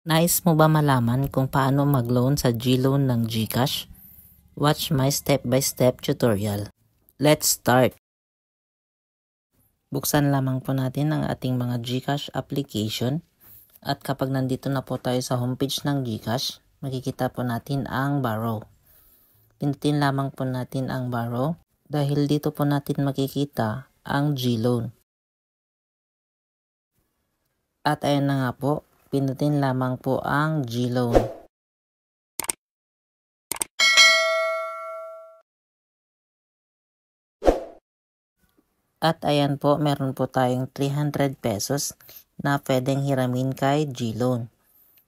Nais mo ba malaman kung paano mag-loan sa GLoan ng GCash? Watch my step-by-step tutorial. Let's start! Buksan lamang po natin ang ating mga GCash application at kapag nandito na po tayo sa homepage ng GCash, makikita po natin ang borrow. Pindutin lamang po natin ang borrow dahil dito po natin makikita ang GLoan. At ayan na nga po, pindutin lamang po ang GLoan. At ayan po, meron po tayong 300 pesos na pwedeng hiramin kay GLoan.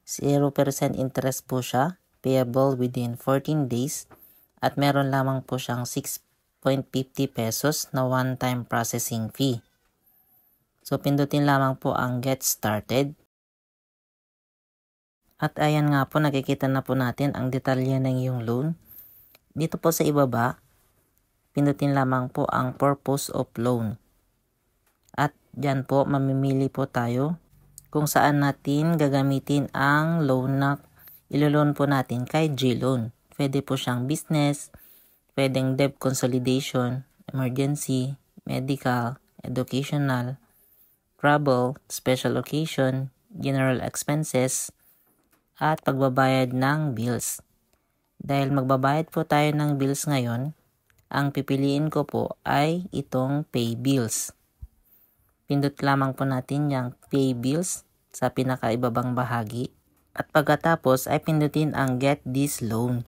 0% interest po siya, payable within 14 days. At meron lamang po siyang 6.50 pesos na one-time processing fee. So pindutin lamang po ang get started. At ayan nga po, nakikita na po natin ang detalye ng iyong loan. Dito po sa ibaba, pindutin lamang po ang purpose of loan. At dyan po, mamimili po tayo kung saan natin gagamitin ang loan na ilo-loan po natin kay GLoan. Pwede po siyang business, pwedeng debt consolidation, emergency, medical, educational, travel, special occasion, general expenses, at pagbabayad ng bills. Dahil magbabayad po tayo ng bills ngayon, ang pipiliin ko po ay itong pay bills. Pindot lamang po natin yung pay bills sa pinakaibabang bahagi. At pagkatapos ay pindutin ang get this loan.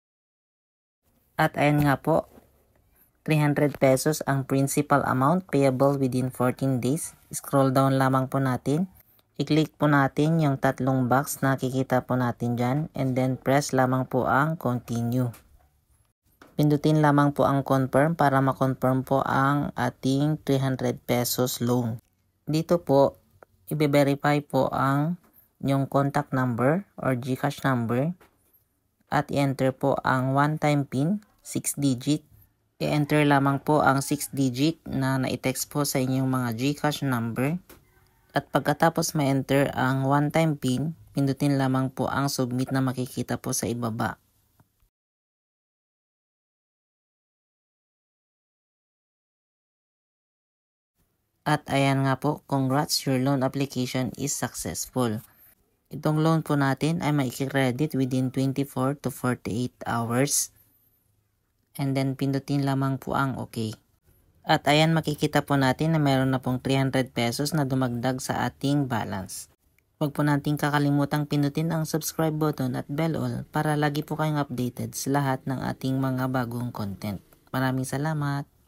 At ayan nga po, 300 pesos ang principal amount payable within 14 days. Scroll down lamang po natin. I-click po natin yung tatlong box na nakikita po natin dyan. And then press lamang po ang continue. Pindutin lamang po ang confirm para ma-confirm po ang ating 300 pesos loan. Dito po, i-verify po ang yung contact number or GCash number. At i-enter po ang one-time PIN, 6 digit. I-enter lamang po ang 6 digit na na-text po sa inyong mga GCash number. At pagkatapos ma-enter ang one-time PIN, pindutin lamang po ang submit na makikita po sa ibaba. At ayan nga po, congrats, your loan application is successful. Itong loan po natin ay maikikredit within 24 to 48 hours. And then pindutin lamang po ang okay. At ayan, makikita po natin na meron na pong 300 pesos na dumagdag sa ating balance. Huwag po natin kakalimutang pindutin ang subscribe button at bell all para lagi po kayong updated sa lahat ng ating mga bagong content. Maraming salamat!